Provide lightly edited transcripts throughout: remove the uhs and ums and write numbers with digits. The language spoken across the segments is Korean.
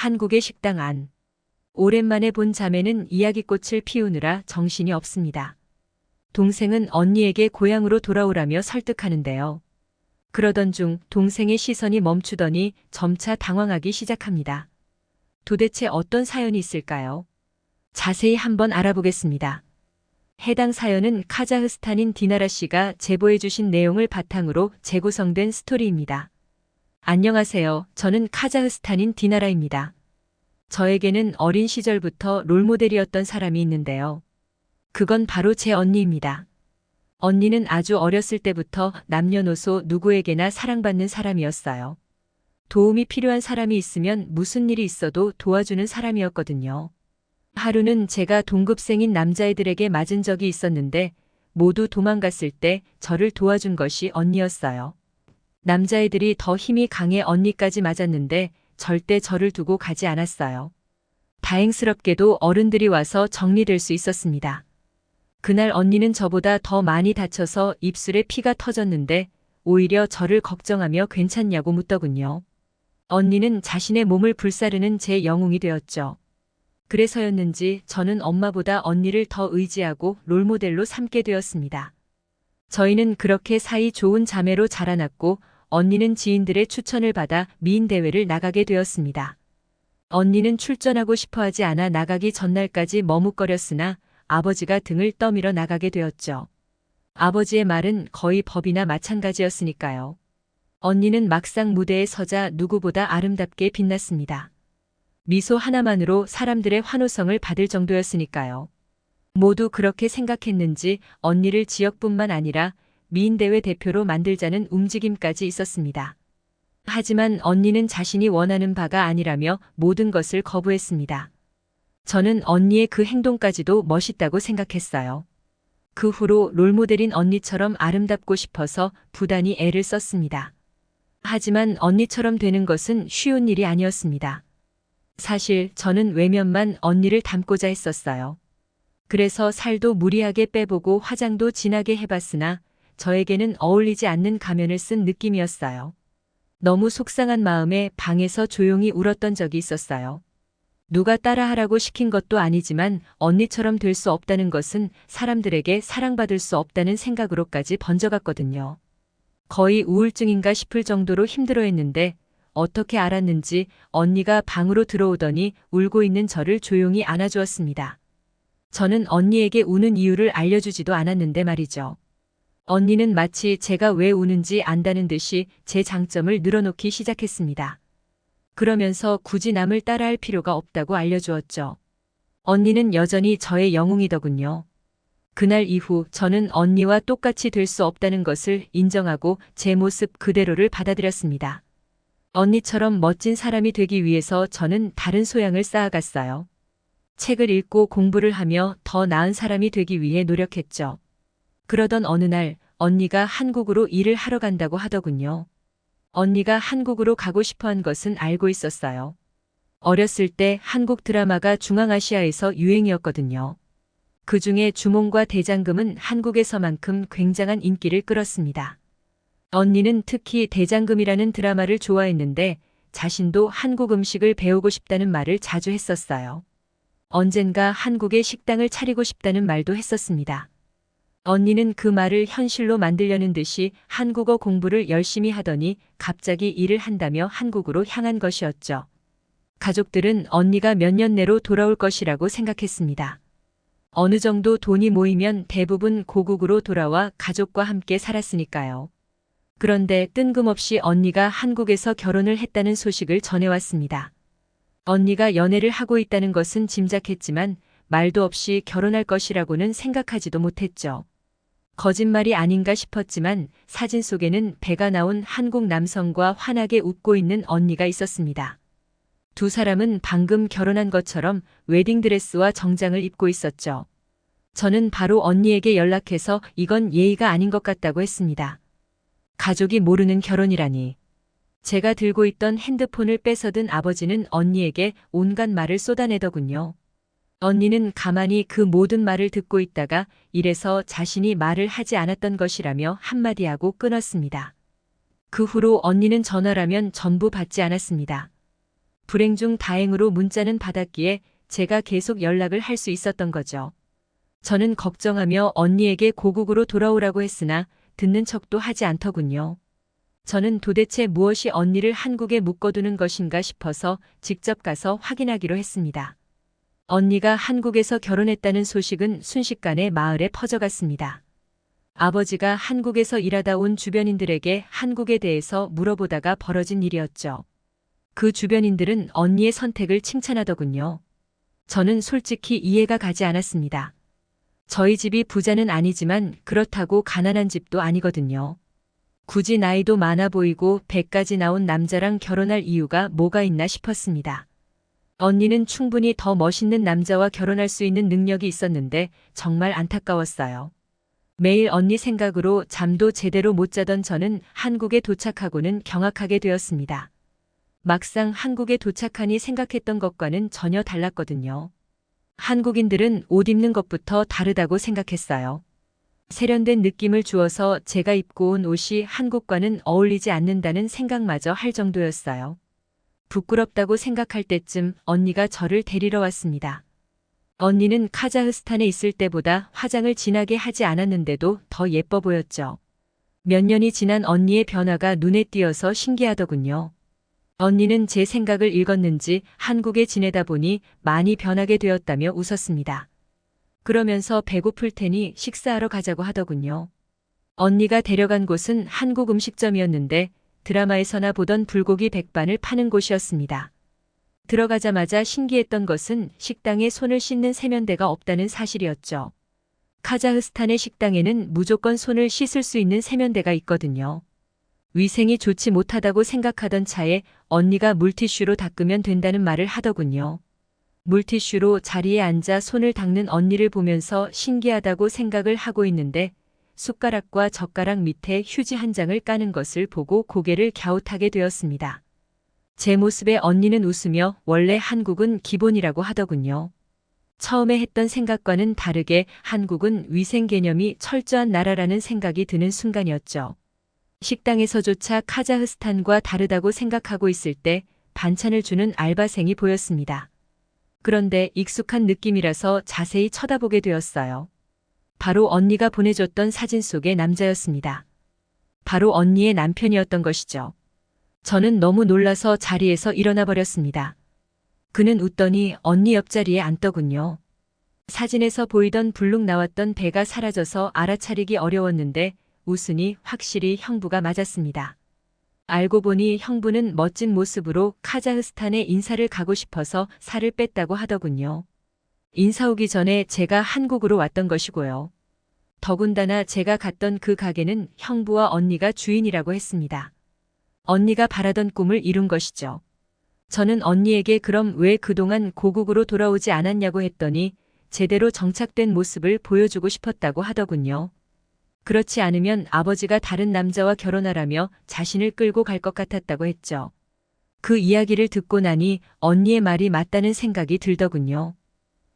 한국의 식당 안. 오랜만에 본 자매는 이야기꽃을 피우느라 정신이 없습니다. 동생은 언니에게 고향으로 돌아오라며 설득하는데요. 그러던 중 동생의 시선이 멈추더니 점차 당황하기 시작합니다. 도대체 어떤 사연이 있을까요? 자세히 한번 알아보겠습니다. 해당 사연은 카자흐스탄인 디나라 씨가 제보해 주신 내용을 바탕으로 재구성된 스토리입니다. 안녕하세요. 저는 카자흐스탄인 디나라입니다. 저에게는 어린 시절부터 롤모델이었던 사람이 있는데요. 그건 바로 제 언니입니다. 언니는 아주 어렸을 때부터 남녀노소 누구에게나 사랑받는 사람이었어요. 도움이 필요한 사람이 있으면 무슨 일이 있어도 도와주는 사람이었거든요. 하루는 제가 동급생인 남자애들에게 맞은 적이 있었는데 모두 도망갔을 때 저를 도와준 것이 언니였어요. 남자애들이 더 힘이 강해 언니까지 맞았는데 절대 저를 두고 가지 않았어요. 다행스럽게도 어른들이 와서 정리될 수 있었습니다. 그날 언니는 저보다 더 많이 다쳐서 입술에 피가 터졌는데 오히려 저를 걱정하며 괜찮냐고 묻더군요. 언니는 자신의 몸을 불사르는 제 영웅이 되었죠. 그래서였는지 저는 엄마보다 언니를 더 의지하고 롤모델로 삼게 되었습니다. 저희는 그렇게 사이 좋은 자매로 자라났고 언니는 지인들의 추천을 받아 미인 대회를 나가게 되었습니다. 언니는 출전하고 싶어 하지 않아 나가기 전날까지 머뭇거렸으나 아버지가 등을 떠밀어 나가게 되었죠. 아버지의 말은 거의 법이나 마찬가지였으니까요. 언니는 막상 무대에 서자 누구보다 아름답게 빛났습니다. 미소 하나만으로 사람들의 환호성을 받을 정도였으니까요. 모두 그렇게 생각했는지 언니를 지역뿐만 아니라 미인대회 대표로 만들자는 움직임까지 있었습니다. 하지만 언니는 자신이 원하는 바가 아니라며 모든 것을 거부했습니다. 저는 언니의 그 행동까지도 멋있다고 생각했어요. 그 후로 롤모델인 언니처럼 아름답고 싶어서 부단히 애를 썼습니다. 하지만 언니처럼 되는 것은 쉬운 일이 아니었습니다. 사실 저는 외면만 언니를 닮고자 했었어요. 그래서 살도 무리하게 빼보고 화장도 진하게 해봤으나 저에게는 어울리지 않는 가면을 쓴 느낌이었어요. 너무 속상한 마음에 방에서 조용히 울었던 적이 있었어요. 누가 따라하라고 시킨 것도 아니지만 언니처럼 될 수 없다는 것은 사람들에게 사랑받을 수 없다는 생각으로까지 번져갔거든요. 거의 우울증인가 싶을 정도로 힘들어했는데 어떻게 알았는지 언니가 방으로 들어오더니 울고 있는 저를 조용히 안아주었습니다. 저는 언니에게 우는 이유를 알려주지도 않았는데 말이죠. 언니는 마치 제가 왜 우는지 안다는 듯이 제 장점을 늘어놓기 시작했습니다. 그러면서 굳이 남을 따라할 필요가 없다고 알려주었죠. 언니는 여전히 저의 영웅이더군요. 그날 이후 저는 언니와 똑같이 될 수 없다는 것을 인정하고 제 모습 그대로를 받아들였습니다. 언니처럼 멋진 사람이 되기 위해서 저는 다른 소양을 쌓아갔어요. 책을 읽고 공부를 하며 더 나은 사람이 되기 위해 노력했죠. 그러던 어느 날 언니가 한국으로 일을 하러 간다고 하더군요. 언니가 한국으로 가고 싶어 한 것은 알고 있었어요. 어렸을 때 한국 드라마가 중앙아시아에서 유행이었거든요. 그중에 주몽과 대장금은 한국에서만큼 굉장한 인기를 끌었습니다. 언니는 특히 대장금이라는 드라마를 좋아했는데 자신도 한국 음식을 배우고 싶다는 말을 자주 했었어요. 언젠가 한국의 식당을 차리고 싶다는 말도 했었습니다. 언니는 그 말을 현실로 만들려는 듯이 한국어 공부를 열심히 하더니 갑자기 일을 한다며 한국으로 향한 것이었죠. 가족들은 언니가 몇 년 내로 돌아올 것이라고 생각했습니다. 어느 정도 돈이 모이면 대부분 고국으로 돌아와 가족과 함께 살았으니까요. 그런데 뜬금없이 언니가 한국에서 결혼을 했다는 소식을 전해왔습니다. 언니가 연애를 하고 있다는 것은 짐작했지만 말도 없이 결혼할 것이라고는 생각하지도 못했죠. 거짓말이 아닌가 싶었지만 사진 속에는 배가 나온 한국 남성과 환하게 웃고 있는 언니가 있었습니다. 두 사람은 방금 결혼한 것처럼 웨딩드레스와 정장을 입고 있었죠. 저는 바로 언니에게 연락해서 이건 예의가 아닌 것 같다고 했습니다. 가족이 모르는 결혼이라니. 제가 들고 있던 핸드폰을 뺏어든 아버지는 언니에게 온갖 말을 쏟아내더군요. 언니는 가만히 그 모든 말을 듣고 있다가 이래서 자신이 말을 하지 않았던 것이라며 한마디 하고 끊었습니다. 그 후로 언니는 전화라면 전부 받지 않았습니다. 불행 중 다행으로 문자는 받았기에 제가 계속 연락을 할 수 있었던 거죠. 저는 걱정하며 언니에게 고국으로 돌아오라고 했으나 듣는 척도 하지 않더군요. 저는 도대체 무엇이 언니를 한국에 묶어두는 것인가 싶어서 직접 가서 확인하기로 했습니다. 언니가 한국에서 결혼했다는 소식은 순식간에 마을에 퍼져갔습니다. 아버지가 한국에서 일하다 온 주변인들에게 한국에 대해서 물어보다가 벌어진 일이었죠. 그 주변인들은 언니의 선택을 칭찬하더군요. 저는 솔직히 이해가 가지 않았습니다. 저희 집이 부자는 아니지만 그렇다고 가난한 집도 아니거든요. 굳이 나이도 많아 보이고 배까지 나온 남자랑 결혼할 이유가 뭐가 있나 싶었습니다. 언니는 충분히 더 멋있는 남자와 결혼할 수 있는 능력이 있었는데 정말 안타까웠어요. 매일 언니 생각으로 잠도 제대로 못 자던 저는 한국에 도착하고는 경악하게 되었습니다. 막상 한국에 도착하니 생각했던 것과는 전혀 달랐거든요. 한국인들은 옷 입는 것부터 다르다고 생각했어요. 세련된 느낌을 주어서 제가 입고 온 옷이 한국과는 어울리지 않는다는 생각마저 할 정도였어요. 부끄럽다고 생각할 때쯤 언니가 저를 데리러 왔습니다. 언니는 카자흐스탄에 있을 때보다 화장을 진하게 하지 않았는데도 더 예뻐 보였죠. 몇 년이 지난 언니의 변화가 눈에 띄어서 신기하더군요. 언니는 제 생각을 읽었는지 한국에 지내다 보니 많이 변하게 되었다며 웃었습니다. 그러면서 배고플 테니 식사하러 가자고 하더군요. 언니가 데려간 곳은 한국 음식점이었는데 드라마에서나 보던 불고기 백반을 파는 곳이었습니다. 들어가자마자 신기했던 것은 식당에 손을 씻는 세면대가 없다는 사실이었죠. 카자흐스탄의 식당에는 무조건 손을 씻을 수 있는 세면대가 있거든요. 위생이 좋지 못하다고 생각하던 차에 언니가 물티슈로 닦으면 된다는 말을 하더군요. 물티슈로 자리에 앉아 손을 닦는 언니를 보면서 신기하다고 생각을 하고 있는데 숟가락과 젓가락 밑에 휴지 한 장을 까는 것을 보고 고개를 갸웃하게 되었습니다. 제 모습에 언니는 웃으며 원래 한국은 기본이라고 하더군요. 처음에 했던 생각과는 다르게 한국은 위생 개념이 철저한 나라라는 생각이 드는 순간이었죠. 식당에서조차 카자흐스탄과 다르다고 생각하고 있을 때 반찬을 주는 알바생이 보였습니다. 그런데 익숙한 느낌이라서 자세히 쳐다보게 되었어요. 바로 언니가 보내줬던 사진 속의 남자였습니다. 바로 언니의 남편이었던 것이죠. 저는 너무 놀라서 자리에서 일어나 버렸습니다. 그는 웃더니 언니 옆자리에 앉더군요. 사진에서 보이던 불룩 나왔던 배가 사라져서 알아차리기 어려웠는데 웃으니 확실히 형부가 맞았습니다. 알고 보니 형부는 멋진 모습으로 카자흐스탄에 인사를 가고 싶어서 살을 뺐다고 하더군요. 인사 오기 전에 제가 한국으로 왔던 것이고요. 더군다나 제가 갔던 그 가게는 형부와 언니가 주인이라고 했습니다. 언니가 바라던 꿈을 이룬 것이죠. 저는 언니에게 그럼 왜 그동안 고국으로 돌아오지 않았냐고 했더니 제대로 정착된 모습을 보여주고 싶었다고 하더군요. 그렇지 않으면 아버지가 다른 남자와 결혼하라며 자신을 끌고 갈 것 같았다고 했죠. 그 이야기를 듣고 나니 언니의 말이 맞다는 생각이 들더군요.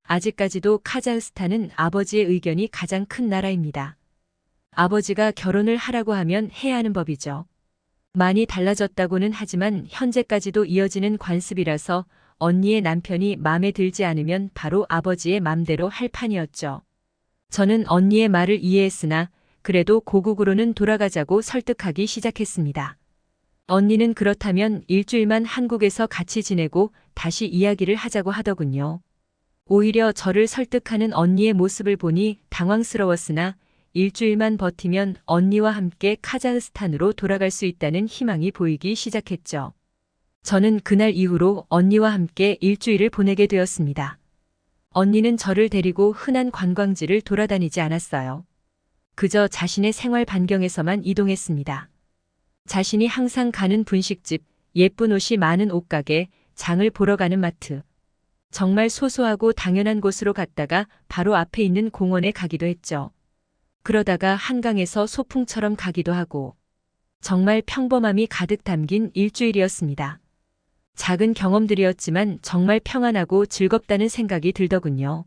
아직까지도 카자흐스탄은 아버지의 의견이 가장 큰 나라입니다. 아버지가 결혼을 하라고 하면 해야 하는 법이죠. 많이 달라졌다고는 하지만 현재까지도 이어지는 관습이라서 언니의 남편이 마음에 들지 않으면 바로 아버지의 맘대로 할 판이었죠. 저는 언니의 말을 이해했으나 그래도 고국으로는 돌아가자고 설득하기 시작했습니다. 언니는 그렇다면 일주일만 한국에서 같이 지내고 다시 이야기를 하자고 하더군요. 오히려 저를 설득하는 언니의 모습을 보니 당황스러웠으나 일주일만 버티면 언니와 함께 카자흐스탄으로 돌아갈 수 있다는 희망이 보이기 시작했죠. 저는 그날 이후로 언니와 함께 일주일을 보내게 되었습니다. 언니는 저를 데리고 흔한 관광지를 돌아다니지 않았어요. 그저 자신의 생활 반경에서만 이동했습니다. 자신이 항상 가는 분식집, 예쁜 옷이 많은 옷가게, 장을 보러 가는 마트. 정말 소소하고 당연한 곳으로 갔다가 바로 앞에 있는 공원에 가기도 했죠. 그러다가 한강에서 소풍처럼 가기도 하고 정말 평범함이 가득 담긴 일주일이었습니다. 작은 경험들이었지만 정말 평안하고 즐겁다는 생각이 들더군요.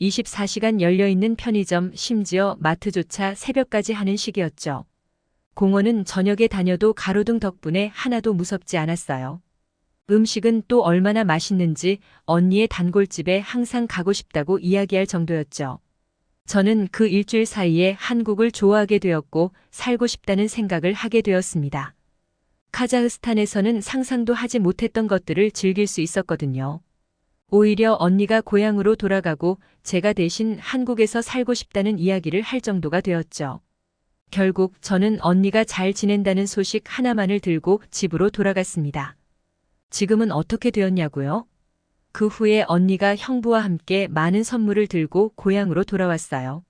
24시간 열려있는 편의점, 심지어 마트조차 새벽까지 하는 시기였죠. 공원은 저녁에 다녀도 가로등 덕분에 하나도 무섭지 않았어요. 음식은 또 얼마나 맛있는지 언니의 단골집에 항상 가고 싶다고 이야기할 정도였죠. 저는 그 일주일 사이에 한국을 좋아하게 되었고 살고 싶다는 생각을 하게 되었습니다. 카자흐스탄에서는 상상도 하지 못했던 것들을 즐길 수 있었거든요. 오히려 언니가 고향으로 돌아가고 제가 대신 한국에서 살고 싶다는 이야기를 할 정도가 되었죠. 결국 저는 언니가 잘 지낸다는 소식 하나만을 들고 집으로 돌아갔습니다. 지금은 어떻게 되었냐고요? 그 후에 언니가 형부와 함께 많은 선물을 들고 고향으로 돌아왔어요.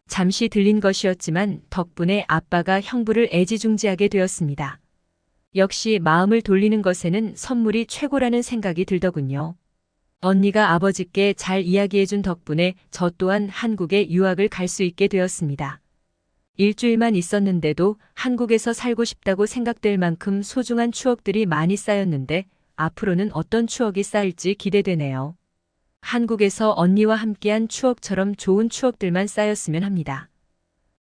잠시 들린 것이었지만 덕분에 아빠가 형부를 애지중지하게 되었습니다. 역시 마음을 돌리는 것에는 선물이 최고라는 생각이 들더군요. 언니가 아버지께 잘 이야기해준 덕분에 저 또한 한국에 유학을 갈 수 있게 되었습니다. 일주일만 있었는데도 한국에서 살고 싶다고 생각될 만큼 소중한 추억들이 많이 쌓였는데 앞으로는 어떤 추억이 쌓일지 기대되네요. 한국에서 언니와 함께한 추억처럼 좋은 추억들만 쌓였으면 합니다.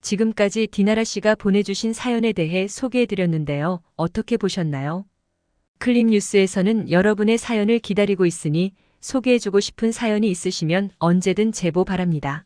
지금까지 디나라 씨가 보내주신 사연에 대해 소개해드렸는데요. 어떻게 보셨나요? 클립뉴스에서는 여러분의 사연을 기다리고 있으니 소개해주고 싶은 사연이 있으시면 언제든 제보 바랍니다.